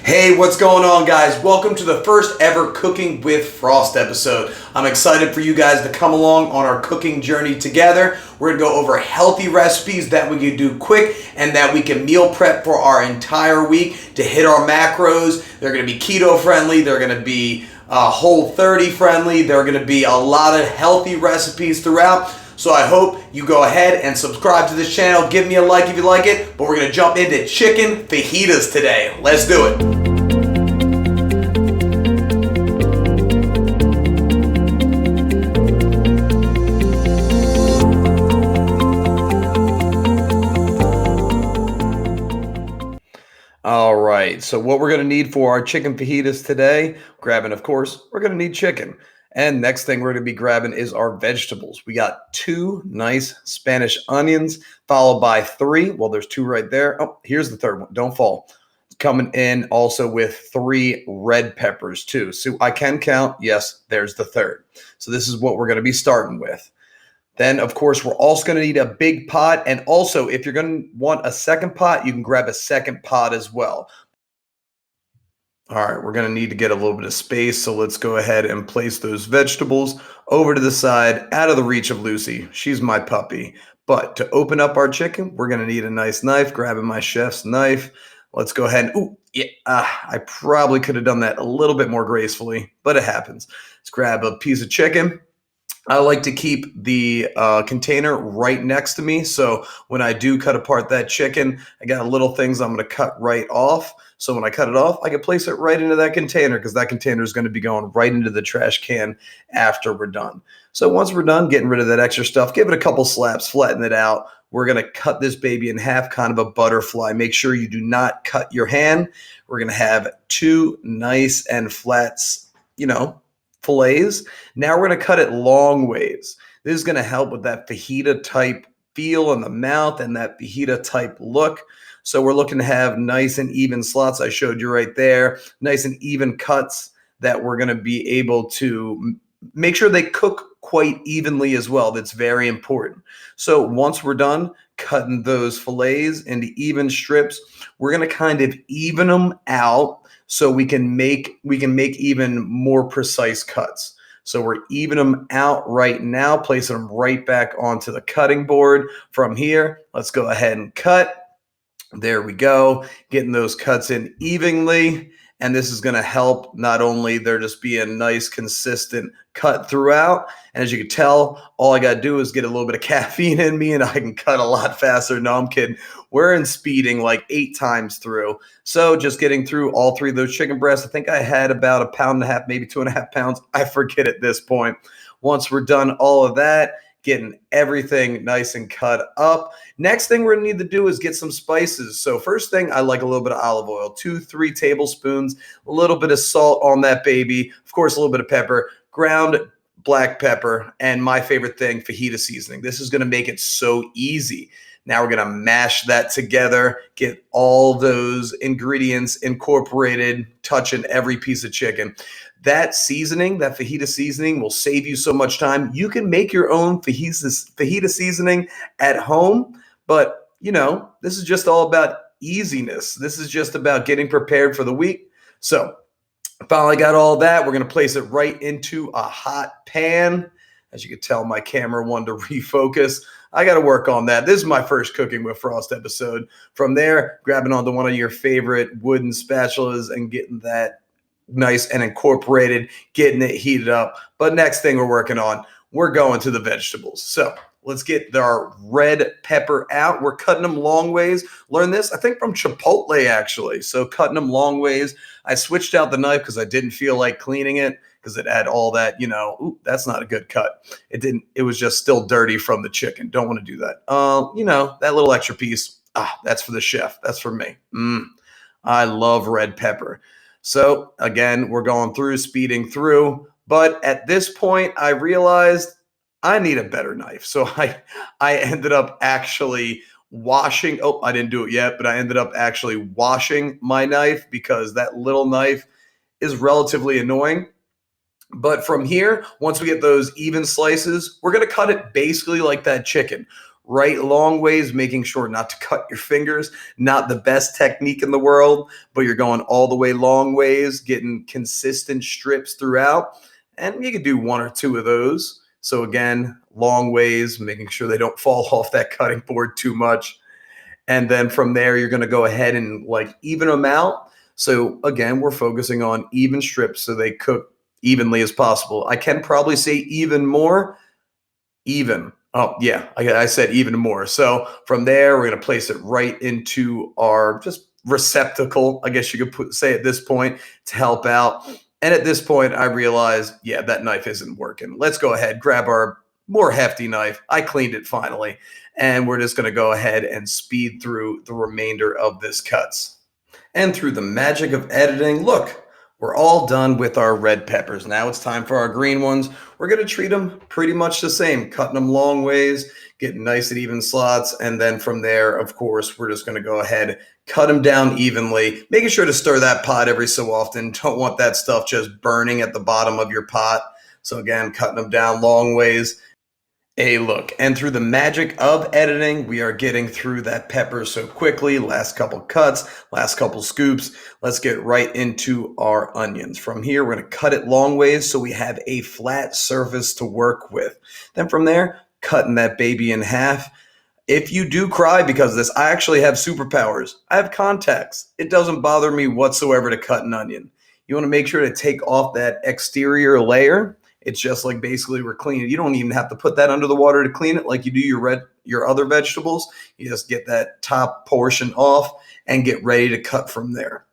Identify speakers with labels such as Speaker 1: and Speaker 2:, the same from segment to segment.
Speaker 1: Hey, what's going on, guys? Welcome to the first ever Cooking with Frost episode. I'm excited for you guys to come along on our cooking journey together. We're going to go over healthy recipes that we can do quick and that we can meal prep for our entire week to hit our macros. They're going to be keto friendly. They're going to be Whole30 friendly. They're going to be a lot of healthy recipes throughout. So I hope you go ahead and subscribe to this channel. Give me a like if you like it. But we're going to jump into chicken fajitas today. Let's do it. All right, so what we're going to need for our chicken fajitas today, grabbing, of course, we're going to need chicken. And next thing we're going to be grabbing is our vegetables. We got 2 nice Spanish onions, followed by 3. Well, there's 2 right there. Oh, here's the third one. Don't fall. Coming in also with 3 red peppers too. So I can count. Yes, there's the third. So this is what we're going to be starting with. Then, of course, we're also going to need a big pot. And also, if you're going to want a second pot, you can grab a second pot as well. All right, we're going to need to get a little bit of space. So let's go ahead and place those vegetables over to the side, out of the reach of Lucy. She's my puppy. But to open up our chicken, we're going to need a nice knife. Grabbing my chef's knife. Let's go ahead and, ooh, yeah, I probably could have done that a little bit more gracefully, but it happens. Let's grab a piece of chicken. I like to keep the container right next to me. So when I do cut apart that chicken, I got little things I'm going to cut right off. So when I cut it off, I can place it right into that container because that container is going to be going right into the trash can after we're done. So once we're done getting rid of that extra stuff, give it a couple slaps, flatten it out. We're going to cut this baby in half, kind of a butterfly. Make sure you do not cut your hand. We're going to have 2 nice and flats, fillets. Now we're going to cut it long ways. This is going to help with that fajita type feel in the mouth and that fajita type look. So we're looking to have nice and even slots. I showed you right there, nice and even cuts that we're going to be able to make sure they cook quite evenly as well. That's very important. So once we're done cutting those fillets into even strips, we're going to kind of even them out so we can make even more precise cuts. So we're evening them out right now, placing them right back onto the cutting board. From here, let's go ahead and cut. There we go, getting those cuts in evenly. And this is going to help not only there just be a nice consistent cut throughout. And as you can tell, all I got to do is get a little bit of caffeine in me and I can cut a lot faster. No, I'm kidding. We're in speeding like 8 times through. So just getting through all 3 of those chicken breasts. I think I had about 1.5 pounds, maybe 2.5 pounds. I forget at this point. Once we're done all of that, getting everything nice and cut up. Next thing we're going to need to do is get some spices. So first thing, I like a little bit of olive oil, 2-3 tablespoons, a little bit of salt on that baby. Of course, a little bit of pepper, ground black pepper, and my favorite thing, fajita seasoning. This is going to make it so easy. Now we're going to mash that together, get all those ingredients incorporated, touching every piece of chicken. That seasoning, that fajita seasoning will save you so much time. You can make your own fajita seasoning at home, but this is just all about easiness. This is just about getting prepared for the week. So finally got all that. We're going to place it right into a hot pan. As you can tell, my camera wanted to refocus. I got to work on that. This is my first Cooking with Frost episode. From there, grabbing onto one of your favorite wooden spatulas and getting that nice and incorporated, getting it heated up. But next thing we're working on, we're going to the vegetables. So let's get our red pepper out. We're cutting them long ways. Learned this, I think, from Chipotle, actually. So cutting them long ways. I switched out the knife because I didn't feel like cleaning it because it had all that, ooh, that's not a good cut. It was just still dirty from the chicken. Don't want to do that. That little extra piece, that's for the chef. That's for me. I love red pepper. So again, we're going through, speeding through. But at this point, I realized I need a better knife. So I ended up actually washing. Oh, I didn't do it yet, but I ended up actually washing my knife because that little knife is relatively annoying. But from here, once we get those even slices, we're going to cut it basically like that chicken. right long ways, making sure not to cut your fingers. Not the best technique in the world, but you're going all the way long ways, getting consistent strips throughout. And you could do one or two of those. So again, long ways, making sure they don't fall off that cutting board too much. And then from there, you're going to go ahead and like even them out. So again, we're focusing on even strips so they cook evenly as possible. I can probably say even more, even. Oh, yeah, I said even more. So from there, we're going to place it right into our just receptacle, I guess you could say at this point, to help out. And at this point, I realized, yeah, that knife isn't working. Let's go ahead, grab our more hefty knife. I cleaned it finally. And we're just going to go ahead and speed through the remainder of this cuts. And through the magic of editing, look, we're all done with our red peppers. Now it's time for our green ones. We're going to treat them pretty much the same, cutting them long ways, getting nice and even slots. And then from there, of course, we're just going to go ahead, cut them down evenly, making sure to stir that pot every so often. Don't want that stuff just burning at the bottom of your pot. So again, cutting them down long ways, a look. And through the magic of editing, we are getting through that pepper so quickly. Last couple cuts, last couple scoops. Let's get right into our onions. From here, we're going to cut it long ways so we have a flat surface to work with. Then from there, cutting that baby in half. If you do cry because of this, I actually have superpowers. I have contacts. It doesn't bother me whatsoever to cut an onion. You want to make sure to take off that exterior layer. It's just like basically we're cleaning. You don't even have to put that under the water to clean it like you do your other vegetables. You just get that top portion off and get ready to cut from there.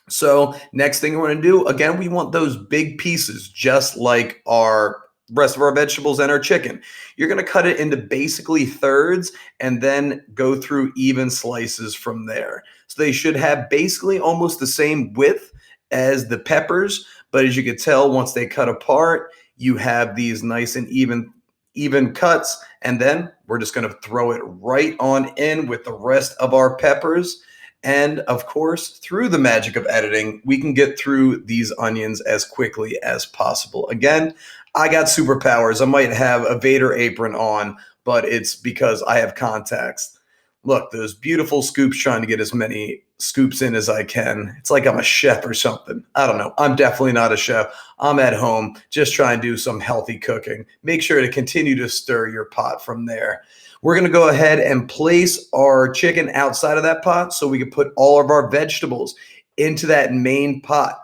Speaker 1: So next thing we're going to do, again, we want those big pieces, just like our rest of our vegetables and our chicken. You're going to cut it into basically thirds and then go through even slices from there. So they should have basically almost the same width as the peppers, but as you can tell, once they cut apart, you have these nice and even cuts, and then we're just going to throw it right on in with the rest of our peppers. And of course, through the magic of editing, we can get through these onions as quickly as possible. Again, I got superpowers. I might have a Vader apron on, but it's because I have contacts. Look, those beautiful scoops, trying to get as many scoops in as I can. It's like I'm a chef or something. I don't know. I'm definitely not a chef. I'm at home just trying to do some healthy cooking. Make sure to continue to stir your pot from there. We're going to go ahead and place our chicken outside of that pot so we can put all of our vegetables into that main pot.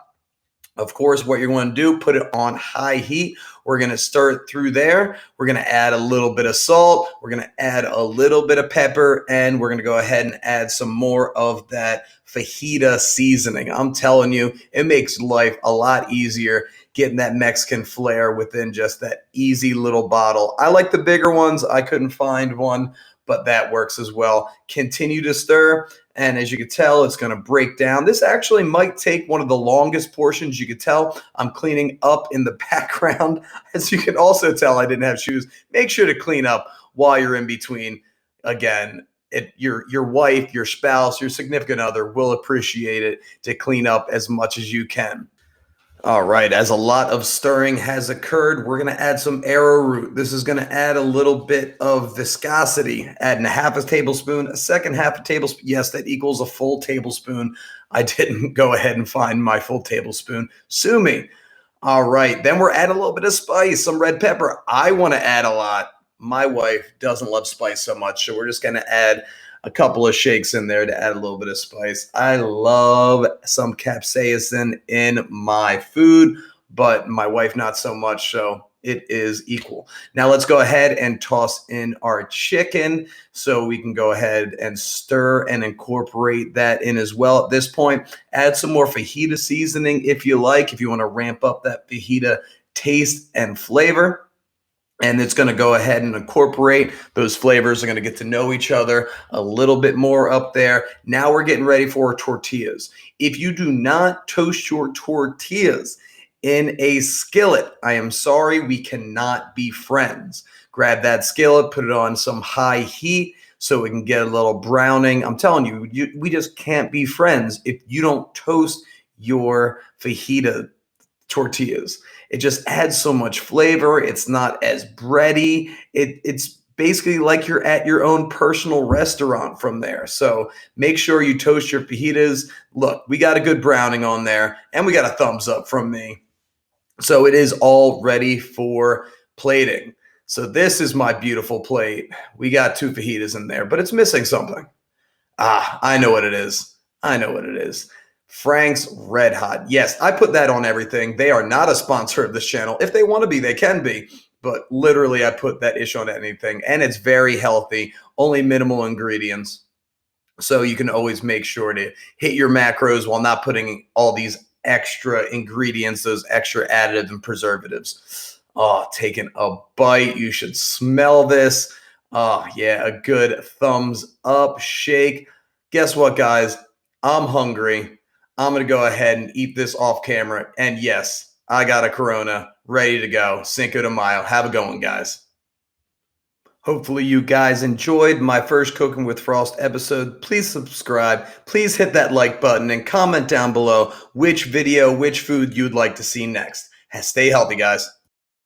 Speaker 1: Of course, what you're going to do, put it on high heat. We're going to stir it through there. We're going to add a little bit of salt. We're going to add a little bit of pepper, and we're going to go ahead and add some more of that fajita seasoning. I'm telling you, it makes life a lot easier getting that Mexican flair within just that easy little bottle. I like the bigger ones. I couldn't find one, but that works as well. Continue to stir. And as you can tell, it's going to break down. This actually might take one of the longest portions. You could tell I'm cleaning up in the background. As you can also tell, I didn't have shoes. Make sure to clean up while you're in between. Again, your wife, your spouse, your significant other will appreciate it to clean up as much as you can. All right, as a lot of stirring has occurred, we're going to add some arrowroot. This is going to add a little bit of viscosity. Adding a half a tablespoon, a second half a tablespoon. Yes, that equals a full tablespoon. I didn't go ahead and find my full tablespoon. Sue me. All right, then we're adding a little bit of spice, some red pepper. I want to add a lot. My wife doesn't love spice so much, so we're just going to add a couple of shakes in there to add a little bit of spice. I love some capsaicin in my food, but my wife not so much, so it is equal. Now let's go ahead and toss in our chicken so we can go ahead and stir and incorporate that in as well. At this point, add some more fajita seasoning if you like, if you want to ramp up that fajita taste and flavor. And it's going to go ahead and incorporate those flavors. Are going to get to know each other a little bit more up there. Now we're getting ready for tortillas. If you do not toast your tortillas in a skillet, I am sorry, we cannot be friends. Grab that skillet, put it on some high heat so we can get a little browning. I'm telling you, we just can't be friends if you don't toast your fajita tortillas. It just adds so much flavor. It's not as bready. It's basically like you're at your own personal restaurant from there. So make sure you toast your fajitas. Look, we got a good browning on there, and we got a thumbs up from me. So it is all ready for plating. So this is my beautiful plate. We got two fajitas in there, but it's missing something. Ah, I know what it is. I know what it is. Frank's Red Hot. Yes, I put that on everything. They are not a sponsor of this channel. If they want to be, they can be. But literally, I put that ish on anything. And it's very healthy, only minimal ingredients. So you can always make sure to hit your macros while not putting all these extra ingredients, those extra additives and preservatives. Oh, taking a bite. You should smell this. Oh, yeah, a good thumbs up shake. Guess what, guys? I'm hungry. I'm going to go ahead and eat this off camera. And yes, I got a Corona ready to go. Cinco de Mayo. Have a good one, guys. Hopefully you guys enjoyed my first Cooking with Frost episode. Please subscribe. Please hit that like button and comment down below which video, which food you'd like to see next. And stay healthy, guys.